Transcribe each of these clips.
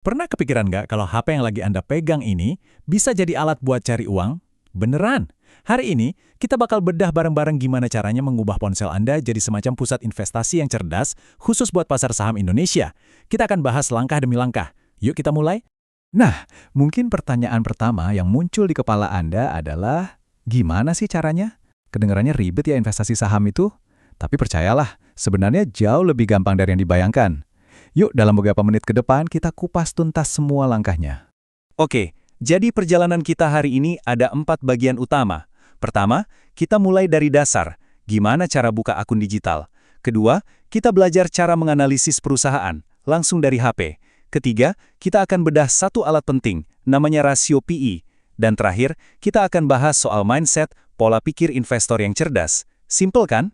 Pernah kepikiran nggak kalau HP yang lagi Anda pegang ini bisa jadi alat buat cari uang? Beneran! Hari ini, kita bakal bedah bareng-bareng gimana caranya mengubah ponsel Anda jadi semacam pusat investasi yang cerdas, khusus buat pasar saham Indonesia. Kita akan bahas langkah demi langkah. Yuk kita mulai. Nah, mungkin pertanyaan pertama yang muncul di kepala Anda adalah, gimana sih caranya? Kedengarannya ribet ya investasi saham itu? Tapi percayalah, sebenarnya jauh lebih gampang dari yang dibayangkan. Yuk, dalam beberapa menit ke depan, kita kupas tuntas semua langkahnya. Oke, jadi perjalanan kita hari ini ada 4 bagian utama. Pertama, kita mulai dari dasar, gimana cara buka akun digital. Kedua, kita belajar cara menganalisis perusahaan, langsung dari HP. Ketiga, kita akan bedah satu alat penting, namanya rasio PE. Dan terakhir, kita akan bahas soal mindset, pola pikir investor yang cerdas. Simple kan?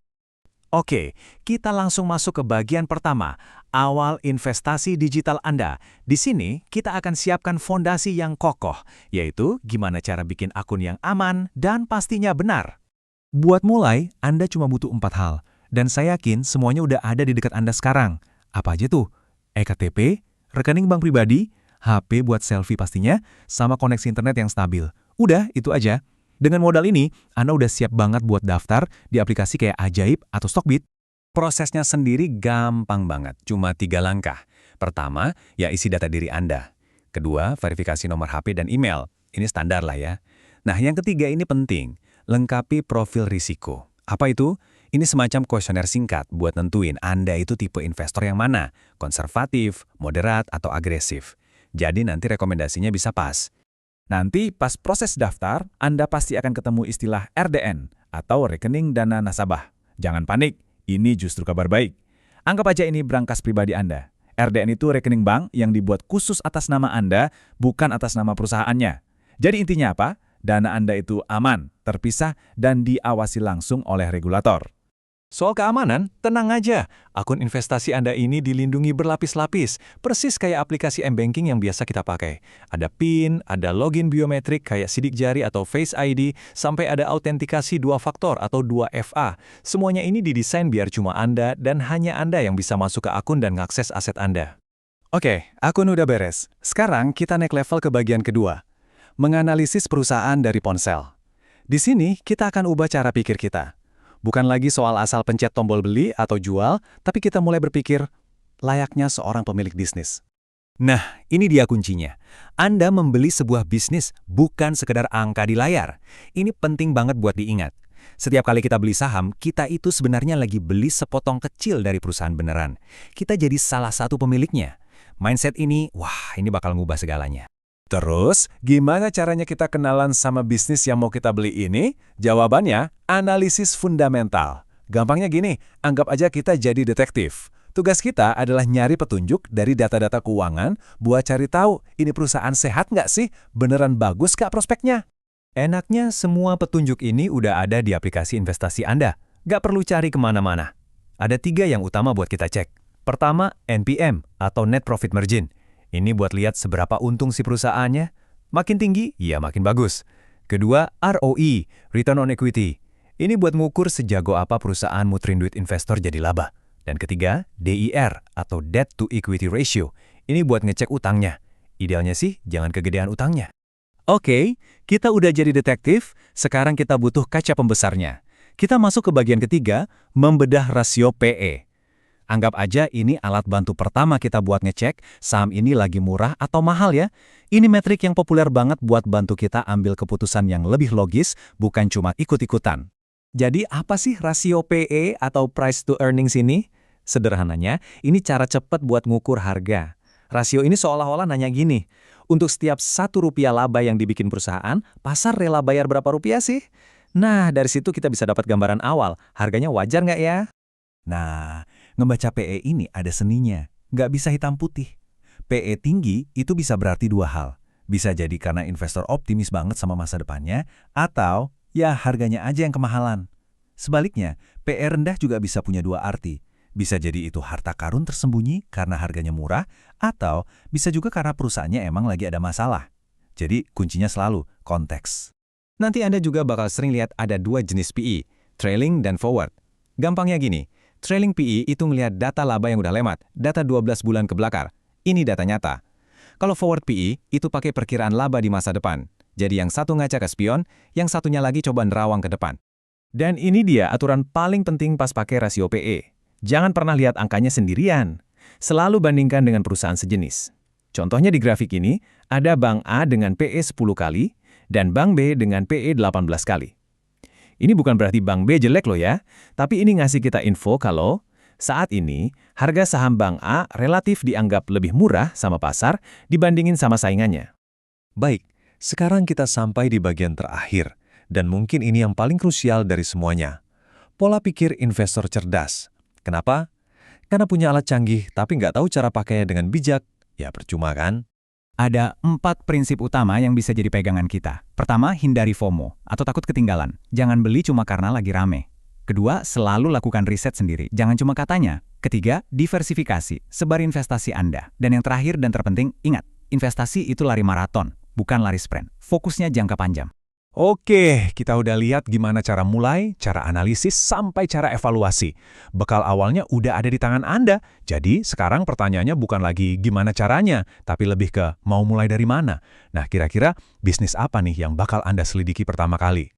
Oke, kita langsung masuk ke bagian pertama, awal investasi digital Anda. Di sini, kita akan siapkan fondasi yang kokoh, yaitu gimana cara bikin akun yang aman dan pastinya benar. Buat mulai, Anda cuma butuh 4 hal, dan saya yakin semuanya udah ada di dekat Anda sekarang. Apa aja tuh? EKTP, rekening bank pribadi, HP buat selfie pastinya, sama koneksi internet yang stabil. Udah, itu aja. Dengan modal ini, Anda udah siap banget buat daftar di aplikasi kayak Ajaib atau Stockbit. Prosesnya sendiri gampang banget, cuma 3 langkah. Pertama, ya isi data diri Anda. Kedua, verifikasi nomor HP dan email. Ini standar lah ya. Nah, yang ketiga ini penting, lengkapi profil risiko. Apa itu? Ini semacam kuesioner singkat buat nentuin Anda itu tipe investor yang mana, konservatif, moderat, atau agresif. Jadi nanti rekomendasinya bisa pas. Nanti pas proses daftar, Anda pasti akan ketemu istilah RDN atau rekening dana nasabah. Jangan panik, ini justru kabar baik. Anggap aja ini brankas pribadi Anda. RDN itu rekening bank yang dibuat khusus atas nama Anda, bukan atas nama perusahaannya. Jadi intinya apa? Dana Anda itu aman, terpisah, dan diawasi langsung oleh regulator. Soal keamanan, tenang aja. Akun investasi Anda ini dilindungi berlapis-lapis, persis kayak aplikasi M-Banking yang biasa kita pakai. Ada PIN, ada login biometrik kayak sidik jari atau Face ID, sampai ada autentikasi 2 faktor atau 2FA. Semuanya ini didesain biar cuma Anda dan hanya Anda yang bisa masuk ke akun dan mengakses aset Anda. Oke, akun udah beres. Sekarang kita naik level ke bagian kedua. Menganalisis perusahaan dari ponsel. Di sini kita akan ubah cara pikir kita. Bukan lagi soal asal pencet tombol beli atau jual, tapi kita mulai berpikir layaknya seorang pemilik bisnis. Nah, ini dia kuncinya. Anda membeli sebuah bisnis, bukan sekedar angka di layar. Ini penting banget buat diingat. Setiap kali kita beli saham, kita itu sebenarnya lagi beli sepotong kecil dari perusahaan beneran. Kita jadi salah satu pemiliknya. Mindset ini, wah, ini bakal ngubah segalanya. Terus, gimana caranya kita kenalan sama bisnis yang mau kita beli ini? Jawabannya, analisis fundamental. Gampangnya gini, anggap aja kita jadi detektif. Tugas kita adalah nyari petunjuk dari data-data keuangan buat cari tahu ini perusahaan sehat nggak sih? Beneran bagus nggak prospeknya? Enaknya semua petunjuk ini udah ada di aplikasi investasi Anda. Nggak perlu cari kemana-mana. Ada 3 yang utama buat kita cek. Pertama, NPM atau Net Profit Margin. Ini buat lihat seberapa untung si perusahaannya. Makin tinggi, ya makin bagus. Kedua, ROE, Return on Equity. Ini buat mengukur sejago apa perusahaan muterin duit investor jadi laba. Dan ketiga, DIR atau Debt to Equity Ratio. Ini buat ngecek utangnya. Idealnya sih, jangan kegedean utangnya. Oke, kita udah jadi detektif, sekarang kita butuh kaca pembesarnya. Kita masuk ke bagian ketiga, membedah rasio PE. Anggap aja ini alat bantu pertama kita buat ngecek saham ini lagi murah atau mahal ya. Ini metrik yang populer banget buat bantu kita ambil keputusan yang lebih logis, bukan cuma ikut-ikutan. Jadi apa sih rasio PE atau price to earnings ini? Sederhananya, ini cara cepat buat ngukur harga. Rasio ini seolah-olah nanya gini, untuk setiap Rp1 laba yang dibikin perusahaan, pasar rela bayar berapa rupiah sih? Nah, dari situ kita bisa dapat gambaran awal, harganya wajar nggak ya? Nah, ngebaca PE ini ada seninya, nggak bisa hitam putih. PE tinggi itu bisa berarti 2 hal. Bisa jadi karena investor optimis banget sama masa depannya, atau ya harganya aja yang kemahalan. Sebaliknya, PE rendah juga bisa punya 2 arti. Bisa jadi itu harta karun tersembunyi karena harganya murah, atau bisa juga karena perusahaannya emang lagi ada masalah. Jadi kuncinya selalu konteks. Nanti Anda juga bakal sering lihat ada 2 jenis PE, trailing dan forward. Gampangnya gini, trailing PE itu ngelihat data laba yang udah lewat, data 12 bulan ke belakang. Ini data nyata. Kalau forward PE, itu pakai perkiraan laba di masa depan. Jadi yang satu ngacak ke spion, yang satunya lagi coba nerawang ke depan. Dan ini dia aturan paling penting pas pakai rasio PE. Jangan pernah lihat angkanya sendirian. Selalu bandingkan dengan perusahaan sejenis. Contohnya di grafik ini, ada Bank A dengan PE 10 kali, dan Bank B dengan PE 18 kali. Ini bukan berarti Bank B jelek loh ya, tapi ini ngasih kita info kalau saat ini harga saham Bank A relatif dianggap lebih murah sama pasar dibandingin sama saingannya. Baik, sekarang kita sampai di bagian terakhir, dan mungkin ini yang paling krusial dari semuanya. Pola pikir investor cerdas. Kenapa? Karena punya alat canggih tapi nggak tahu cara pakainya dengan bijak, ya percuma kan? Ada 4 prinsip utama yang bisa jadi pegangan kita. Pertama, hindari FOMO atau takut ketinggalan. Jangan beli cuma karena lagi rame. Kedua, selalu lakukan riset sendiri, jangan cuma katanya. Ketiga, diversifikasi, sebar investasi Anda. Dan yang terakhir dan terpenting, ingat, investasi itu lari maraton, bukan lari sprint. Fokusnya jangka panjang. Oke, kita udah lihat gimana cara mulai, cara analisis, sampai cara evaluasi. Bekal awalnya udah ada di tangan Anda. Jadi sekarang pertanyaannya bukan lagi gimana caranya, tapi lebih ke mau mulai dari mana. Nah, kira-kira bisnis apa nih yang bakal Anda selidiki pertama kali?